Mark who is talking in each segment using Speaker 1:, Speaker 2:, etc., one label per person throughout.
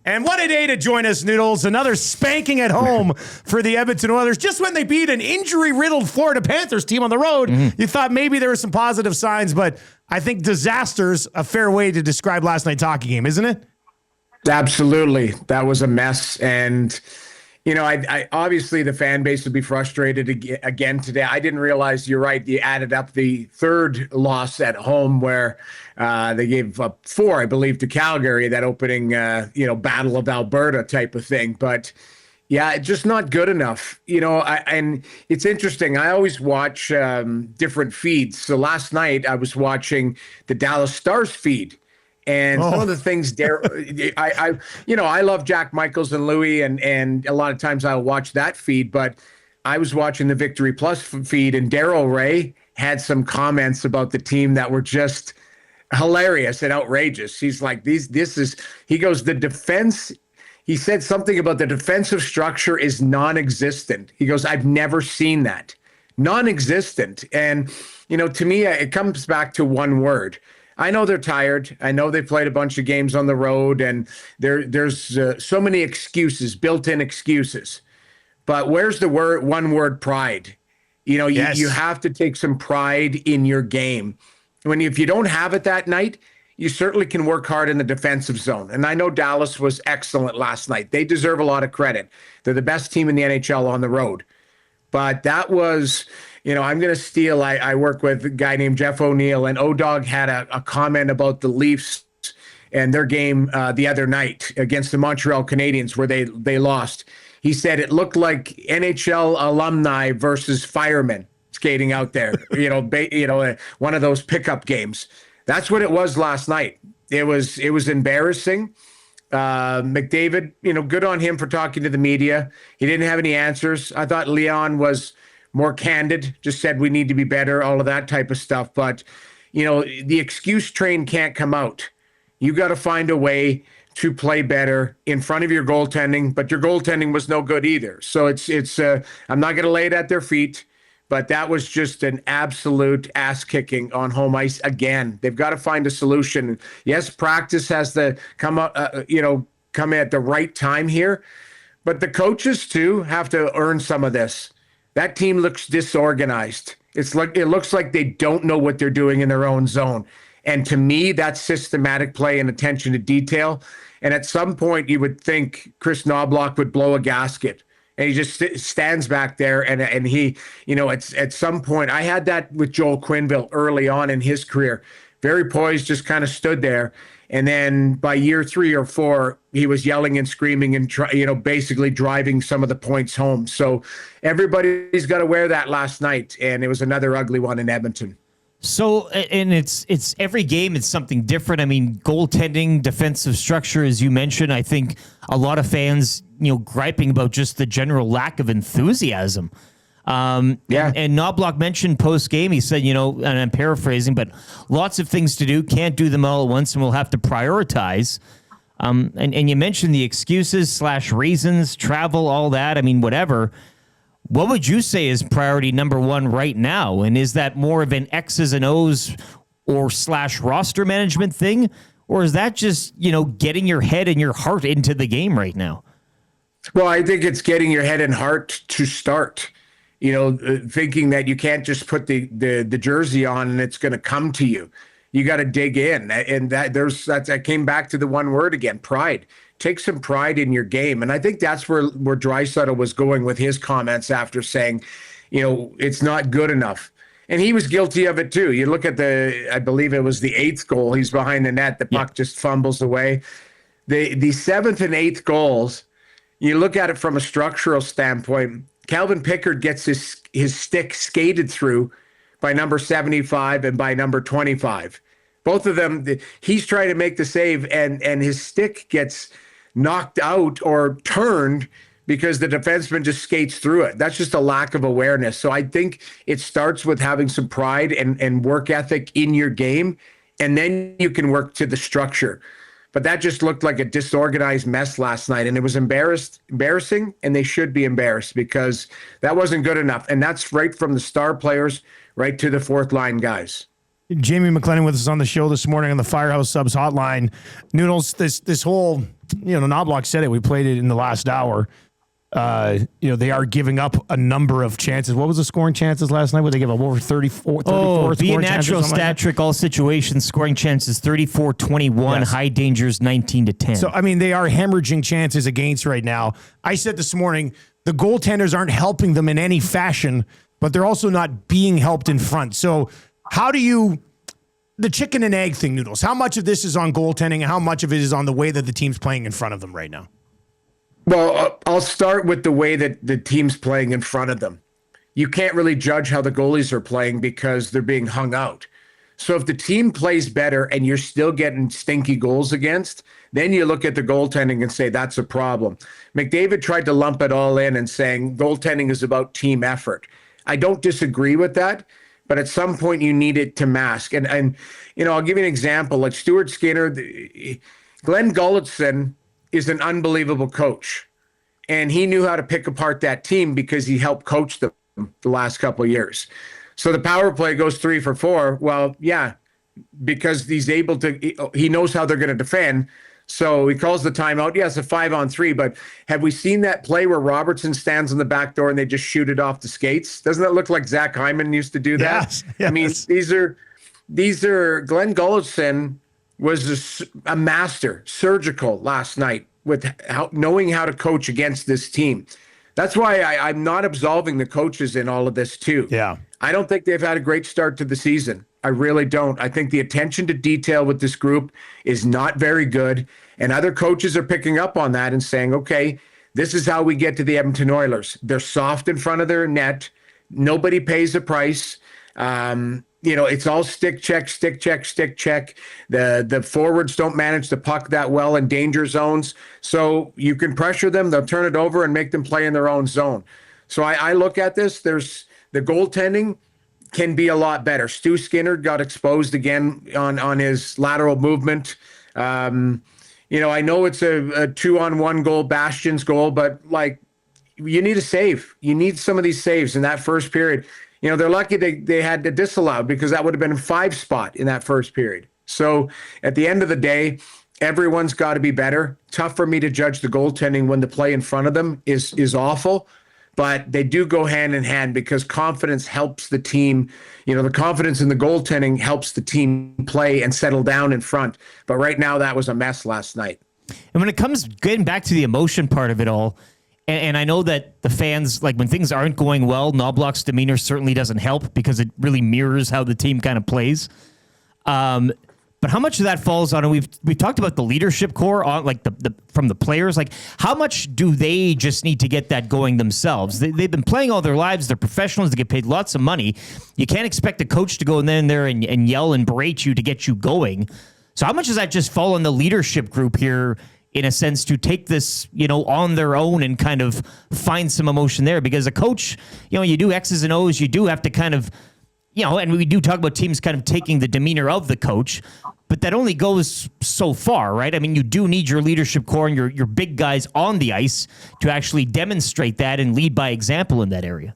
Speaker 1: And what a day to join us, Noodles. Another spanking at home for the Edmonton Oilers. Just when they beat an injury-riddled Florida Panthers team on the road, you thought maybe there were some positive signs, but I think disaster's a fair way to describe last night's hockey game, isn't it?
Speaker 2: Absolutely. That was a mess. And, I obviously the fan base would be frustrated again today. I didn't realize, you're right, you added up the third loss at home where they gave up 4, I believe, to Calgary, that opening, Battle of Alberta type of thing. But yeah, just not good enough. And it's interesting. I always watch different feeds. So last night I was watching the Dallas Stars feed. And some of the things I love Jack Michaels and Louie, and a lot of times I'll watch that feed, but I was watching the Victory Plus feed, and Daryl Ray had some comments about the team that were just hilarious and outrageous. He's like, he goes, the defense, he said something about the defensive structure is non-existent. He goes, I've never seen that. Non-existent. And, to me, it comes back to one word. I know they're tired. I know they played a bunch of games on the road, and there's so many excuses, built-in excuses. But where's the one word pride?
Speaker 1: Yes.
Speaker 2: You have to take some pride in your game. If you don't have it that night, you certainly can work hard in the defensive zone. And I know Dallas was excellent last night. They deserve a lot of credit. They're the best team in the NHL on the road. But that was, I'm going to steal. I work with a guy named Jeff O'Neill, and O-Dog had a comment about the Leafs and their game the other night against the Montreal Canadiens, where they lost. He said it looked like NHL alumni versus firemen skating out there, one of those pickup games. That's what it was last night. It was embarrassing. McDavid, good on him for talking to the media. He didn't have any answers. I thought Leon was more candid, just said we need to be better, all of that type of stuff. But, the excuse train can't come out. You got to find a way to play better in front of your goaltending, but your goaltending was no good either. So it's I'm not going to lay it at their feet, but that was just an absolute ass kicking on home ice again. They've got to find a solution. Yes, practice has to come up, come at the right time here, but the coaches too have to earn some of this. That team looks disorganized. It looks like they don't know what they're doing in their own zone. And to me, that's systematic play and attention to detail. And at some point, you would think Chris Knobloch would blow a gasket. And he just stands back there, and he, at some point, I had that with Joel Quenneville early on in his career. Very poised, just kind of stood there. And then by year 3 or 4, he was yelling and screaming and, basically driving some of the points home. So everybody's got to wear that last night, and it was another ugly one in Edmonton.
Speaker 3: So, and it's every game, it's something different. I mean, goaltending, defensive structure, as you mentioned, I think a lot of fans, griping about just the general lack of enthusiasm. And Knobloch mentioned post-game, he said, and I'm paraphrasing, but lots of things to do, can't do them all at once, and we'll have to prioritize. And you mentioned the excuses / reasons, travel, all that. I mean, whatever. What would you say is priority number 1 right now? And is that more of an X's and O's or / roster management thing? Or is that just, getting your head and your heart into the game right now?
Speaker 2: Well, I think it's getting your head and heart to start, thinking that you can't just put the jersey on and it's going to come to you. You got to dig in. And that came back to the one word again, pride. Take some pride in your game. And I think that's where Draisaitl was going with his comments after saying, it's not good enough. And he was guilty of it too. You look at I believe it was the 8th goal. He's behind the net. The puck just fumbles away. The 7th and 8th goals, you look at it from a structural standpoint, Calvin Pickard gets his stick skated through by number 75 and by number 25. Both of them, he's trying to make the save, and his stick gets knocked out or turned because the defenseman just skates through it. That's just a lack of awareness. So I think it starts with having some pride and work ethic in your game, and then you can work to the structure. But that just looked like a disorganized mess last night, and it was embarrassing, and they should be embarrassed because that wasn't good enough. And that's right from the star players right to the 4th line guys.
Speaker 1: Jamie McLennan with us on the show this morning on the Firehouse Subs hotline. Noodles, this whole, Knobloch said it. We played it in the last hour. They are giving up a number of chances. What was the scoring chances last night? Would they give up over 34
Speaker 3: be a
Speaker 1: scoring
Speaker 3: natural
Speaker 1: chances,
Speaker 3: stat trick, all situations, scoring chances 34-21,
Speaker 1: Yes.
Speaker 3: high dangers 19-10.
Speaker 1: So, they are hemorrhaging chances against right now. I said this morning, the goaltenders aren't helping them in any fashion, but they're also not being helped in front. So how do you, the chicken and egg thing, Noodles, how much of this is on goaltending and how much of it is on the way that the team's playing in front of them right now?
Speaker 2: Well, I'll start with the way that the team's playing in front of them. You can't really judge how the goalies are playing because they're being hung out. So if the team plays better and you're still getting stinky goals against, then you look at the goaltending and say that's a problem. McDavid tried to lump it all in and saying goaltending is about team effort. I don't disagree with that, but at some point you need it to mask. And I'll give you an example. Like Stuart Skinner, Glenn Gulletson is an unbelievable coach. And he knew how to pick apart that team because he helped coach them the last couple of years. So the power play goes 3 for 4. Well, yeah, because he knows how they're going to defend. So he calls the timeout. Yes, a 5-on-3, but have we seen that play where Robertson stands on the back door and they just shoot it off the skates? Doesn't that look like Zach Hyman used to do that?
Speaker 1: Yes.
Speaker 2: I mean, these are Glenn Gulletson was a master, surgical last night with knowing how to coach against this team. That's why I'm not absolving the coaches in all of this too.
Speaker 1: Yeah.
Speaker 2: I don't think they've had a great start to the season. I really don't. I think the attention to detail with this group is not very good. And other coaches are picking up on that and saying, okay, this is how we get to the Edmonton Oilers. They're soft in front of their net. Nobody pays a price. It's all stick check, stick check, stick check. The forwards don't manage the puck that well in danger zones. So you can pressure them, they'll turn it over and make them play in their own zone. So I look at this, there's the goaltending can be a lot better. Stu Skinner got exposed again on his lateral movement. I know it's a 2-on-1 goal, Bastion's goal, but you need a save. You need some of these saves in that first period. They're lucky they had to disallowed because that would have been a 5 spot in that first period. So at the end of the day, everyone's got to be better. Tough for me to judge the goaltending when the play in front of them is awful, but they do go hand in hand because confidence helps the team. The confidence in the goaltending helps the team play and settle down in front. But right now, that was a mess last night.
Speaker 3: And when it comes getting back to the emotion part of it all, and I know that the fans, when things aren't going well, Knobloch's demeanor certainly doesn't help because it really mirrors how the team kind of plays. But how much of that falls on, and we've talked about the leadership core on from the players. How much do they just need to get that going themselves? They've been playing all their lives. They're professionals. They get paid lots of money. You can't expect a coach to go in there and yell and berate you to get you going. So how much does that just fall on the leadership group here, in a sense, to take this, on their own and kind of find some emotion there? Because a coach, you do X's and O's, you do have to kind of, and we do talk about teams kind of taking the demeanor of the coach, but that only goes so far, right? I mean, you do need your leadership core and your big guys on the ice to actually demonstrate that and lead by example in that area.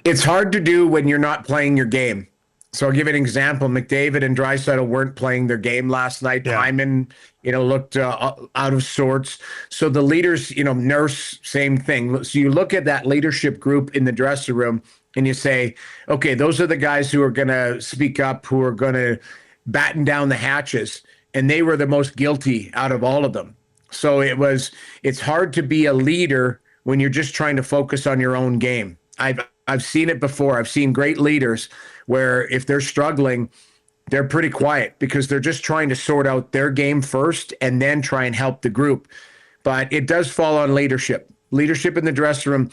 Speaker 2: It's hard to do when you're not playing your game. So I'll give you an example. McDavid and Draisaitl weren't playing their game last night.
Speaker 1: Yeah.
Speaker 2: Hyman, looked out of sorts. So the leaders, Nurse, same thing. So you look at that leadership group in the dressing room and you say, okay, those are the guys who are going to speak up, who are going to batten down the hatches. And they were the most guilty out of all of them. So it's hard to be a leader when you're just trying to focus on your own game. I've seen it before. I've seen great leaders where if they're struggling, they're pretty quiet because they're just trying to sort out their game first and then try and help the group. But it does fall on leadership. Leadership in the dressing room.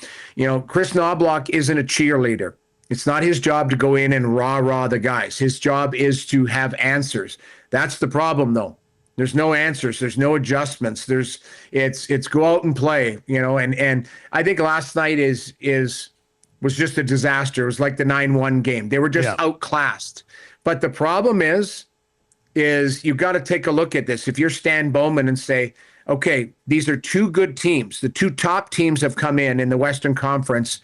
Speaker 2: Chris Knobloch isn't a cheerleader. It's not his job to go in and rah-rah the guys. His job is to have answers. That's the problem, though. There's no answers. There's no adjustments. It's go out and play, and I think last night was just a disaster. It was like the 9-1 game. They were just outclassed. But the problem is you've got to take a look at this. If you're Stan Bowman and say, okay, these are two good teams. The two top teams have come in the Western Conference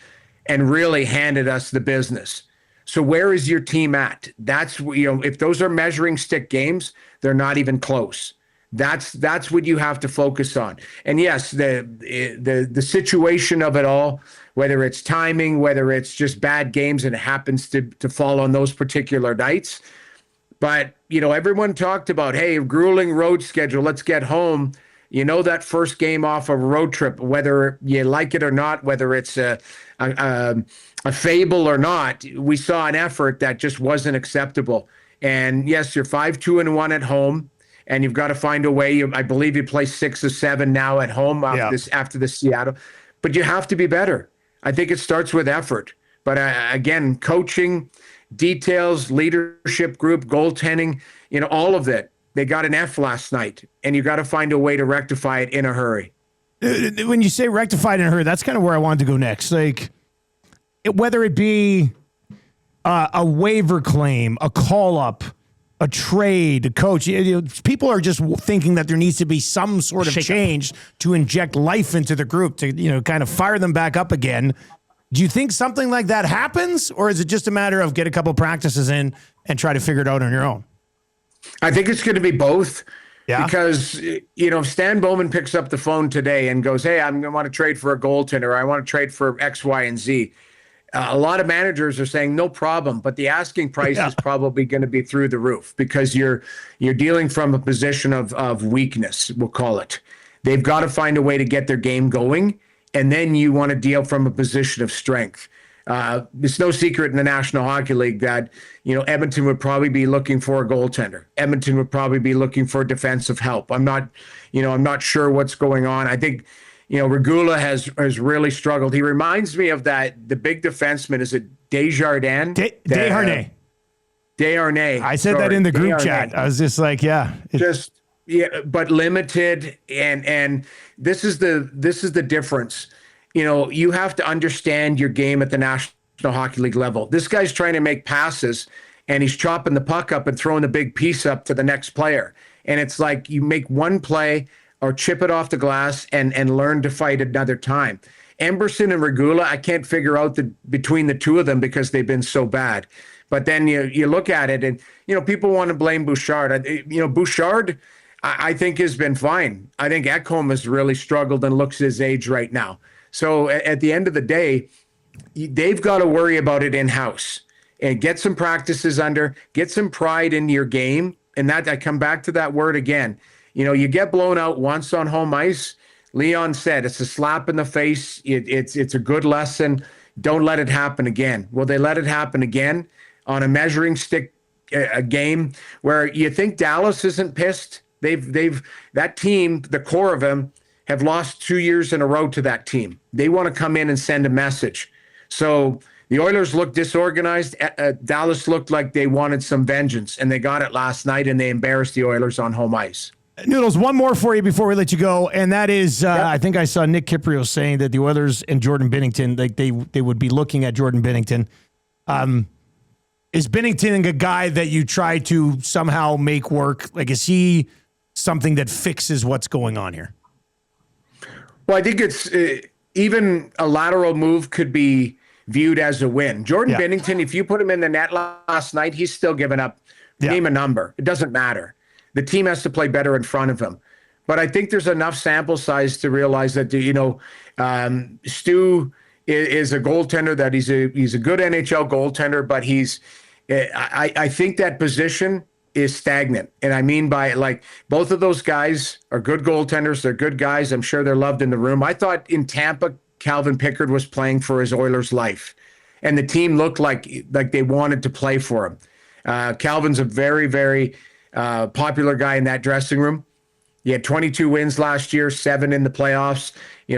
Speaker 2: and really handed us the business. So where is your team at? That's, if those are measuring stick games, they're not even close. That's what you have to focus on. And yes, the situation of it all, whether it's timing, whether it's just bad games and it happens to fall on those particular nights. But, everyone talked about, hey, grueling road schedule, let's get home. That first game off of a road trip, whether you like it or not, whether it's a fable or not, we saw an effort that just wasn't acceptable. And yes, you're 5-2-1 at home, and you've got to find a way. I believe you play 6 or 7 now at home after the Seattle, but you have to be better. I think it starts with effort. But again, coaching, details, leadership group, goaltending, all of it. They got an F last night, and you got to find a way to rectify it in a hurry.
Speaker 1: When you say rectified in a hurry, that's kind of where I wanted to go next. Like, whether it be a waiver claim, a call-up, a trade, a coach, people are just thinking that there needs to be some sort of change to inject life into the group to, kind of fire them back up again. Do you think something like that happens, or is it just a matter of get a couple practices in and try to figure it out on your own?
Speaker 2: I think it's going to be both.
Speaker 1: Yeah.
Speaker 2: Because, if Stan Bowman picks up the phone today and goes, hey, I'm going to want to trade for a goaltender, or I want to trade for X, Y, and Z. A lot of managers are saying no problem, but the asking price is probably going to be through the roof because you're dealing from a position of weakness, we'll call it. They've got to find a way to get their game going, and then you want to deal from a position of strength. It's no secret in the National Hockey League that, Edmonton would probably be looking for a goaltender. Edmonton would probably be looking for defensive help. I'm not sure what's going on. I think, Regula has really struggled. He reminds me of the big defenseman. Is it Desjardins?
Speaker 1: Desharnais.
Speaker 2: Desharnais.
Speaker 1: I said that in the group chat. I was just like,
Speaker 2: but limited. And this is the difference. You have to understand your game at the National Hockey League level. This guy's trying to make passes, and he's chopping the puck up and throwing the big piece up to the next player. And it's like you make one play or chip it off the glass and learn to fight another time. Emberson and Regula, I can't figure out between the two of them because they've been so bad. But then you look at it and, people want to blame Bouchard. Bouchard, I think, has been fine. I think Ekholm has really struggled and looks his age right now. So at the end of the day, they've got to worry about it in-house and get some practices under, get some pride in your game. And that I come back to that word again. You get blown out once on home ice. Leon said it's a slap in the face. It's a good lesson. Don't let it happen again. Well, they let it happen again on a measuring stick a game where you think Dallas isn't pissed. They've that team, the core of them, have lost 2 years in a row to that team. They want to come in and send a message. So the Oilers looked disorganized. Dallas looked like they wanted some vengeance, and they got it last night, and they embarrassed the Oilers on home ice.
Speaker 1: Noodles, one more for you before we let you go, and that is, I think I saw Nick Kiprio saying that the Oilers and Jordan Binnington, like they would be looking at Jordan Binnington. Is Binnington a guy that you try to somehow make work? Like, is he something that fixes what's going on here?
Speaker 2: Well, I think it's even a lateral move could be viewed as a win. Jordan Binnington, if you put him in the net last night, he's still giving up. Name a number. It doesn't matter. The team has to play better in front of him. But I think there's enough sample size to realize that, Stu is a goaltender, that he's a good NHL goaltender, but I think that position is stagnant. And I mean by it, like, both of those guys are good goaltenders. They're good guys. I'm sure they're loved in the room. I thought in Tampa, Calvin Pickard was playing for his Oilers life, and the team looked like they wanted to play for him. Calvin's a very, very popular guy in that dressing room. He had 22 wins last year, 7 in the playoffs.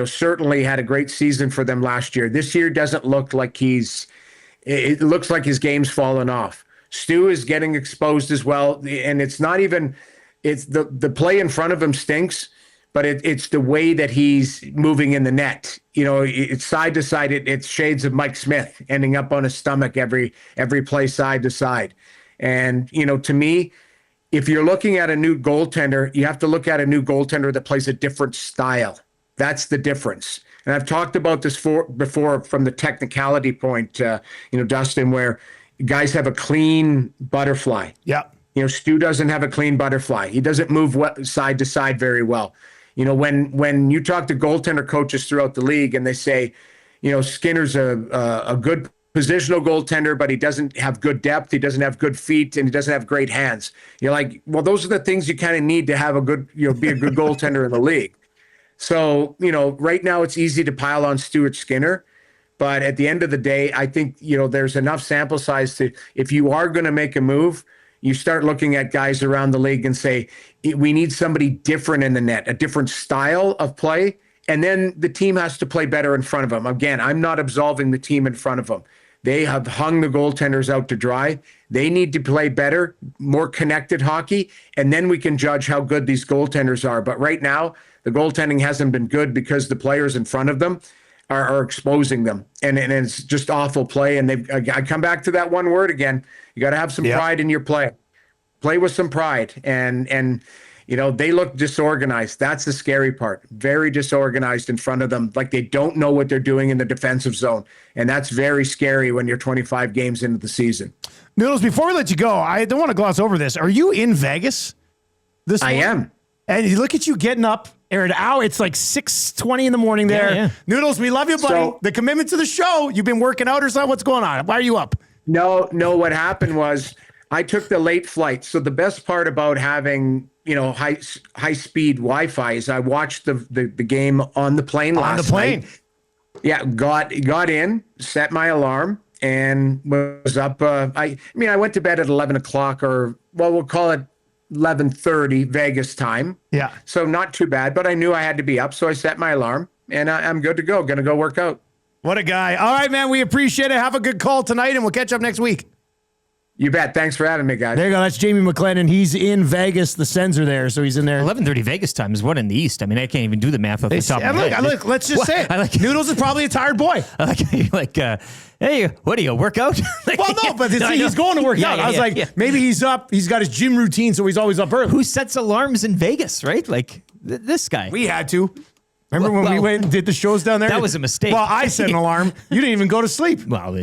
Speaker 2: Certainly had a great season for them last year. This year doesn't look like it looks like his game's fallen off. Stu is getting exposed as well. And it's not even, it's the play in front of him stinks, but it's the way that he's moving in the net. It's side to side. It's shades of Mike Smith ending up on his stomach every play side to side. And, to me, if you're looking at a new goaltender, you have to look at a new goaltender that plays a different style. That's the difference. And I've talked about this before from the technicality point, Dustin, where guys have a clean butterfly.
Speaker 1: Yeah.
Speaker 2: You know, Stu doesn't have a clean butterfly. He doesn't move side to side very well. You know, when you talk to goaltender coaches throughout the league and they say, you know, Skinner's a good positional goaltender, but he doesn't have good depth, he doesn't have good feet, and he doesn't have great hands. You're like, well, those are the things you kind of need to have a good, you know, be a good goaltender in the league. So, you know, right now it's easy to pile on Stuart Skinner. But at the end of the day, I think, you know, there's enough sample size to, if you are going to make a move, you start looking at guys around the league and say, we need somebody different in the net, a different style of play. And then the team has to play better in front of them. Again, I'm not absolving the team in front of them. They have hung the goaltenders out to dry. They need to play better, more connected hockey, and then we can judge how good these goaltenders are. But right now, the goaltending hasn't been good because the players in front of them are exposing them. And it's just awful play. And I come back to that one word again. You got to have some pride in your play. Play with some pride. And you know, they look disorganized. That's the scary part. Very disorganized in front of them, like they don't know what they're doing in the defensive zone. And that's very scary when you're 25 games into the season.
Speaker 1: Noodles, before we let you go, I don't want to gloss over this. Are you in Vegas this morning?
Speaker 2: I am.
Speaker 1: And you look at you getting up at an hour. It's like 6:20 in the morning there.
Speaker 3: Yeah.
Speaker 1: Noodles, we love you, buddy.
Speaker 2: So,
Speaker 1: the commitment to the show. You've been working out or something? What's going on? Why are you up?
Speaker 2: No, what happened was I took the late flight. So the best part about having, you know, high speed Wi-Fi is I watched the game on the plane last night. On the plane? Yeah, got in, set my alarm, and was up. I went to bed at 11 o'clock, or, well, we'll call it 11:30 Vegas time.
Speaker 1: Yeah.
Speaker 2: So not too bad, but I knew I had to be up, so I set my alarm, and I'm good to go. Going to go work out.
Speaker 1: What a guy. All right, man, we appreciate it. Have a good call tonight, and we'll catch up next week.
Speaker 2: You bet. Thanks for having me, guys.
Speaker 1: There you go. That's Jamie McLennan. He's in Vegas. The Sens are there, so he's in there.
Speaker 3: 11:30 Vegas time is one in the East. I mean, I can't even do the math off the top of my head.
Speaker 1: Look, let's just say it. Noodles is probably a tired boy.
Speaker 3: Hey, what do you work out?
Speaker 1: Well, no, but he's going to work out. I was maybe he's up. He's got his gym routine, so he's always up early.
Speaker 3: Who sets alarms in Vegas, right? Like this guy.
Speaker 1: We had to. Remember when we went and did the shows down there?
Speaker 3: That was a mistake.
Speaker 1: Well, I set an alarm. You didn't even go to sleep.
Speaker 3: Well,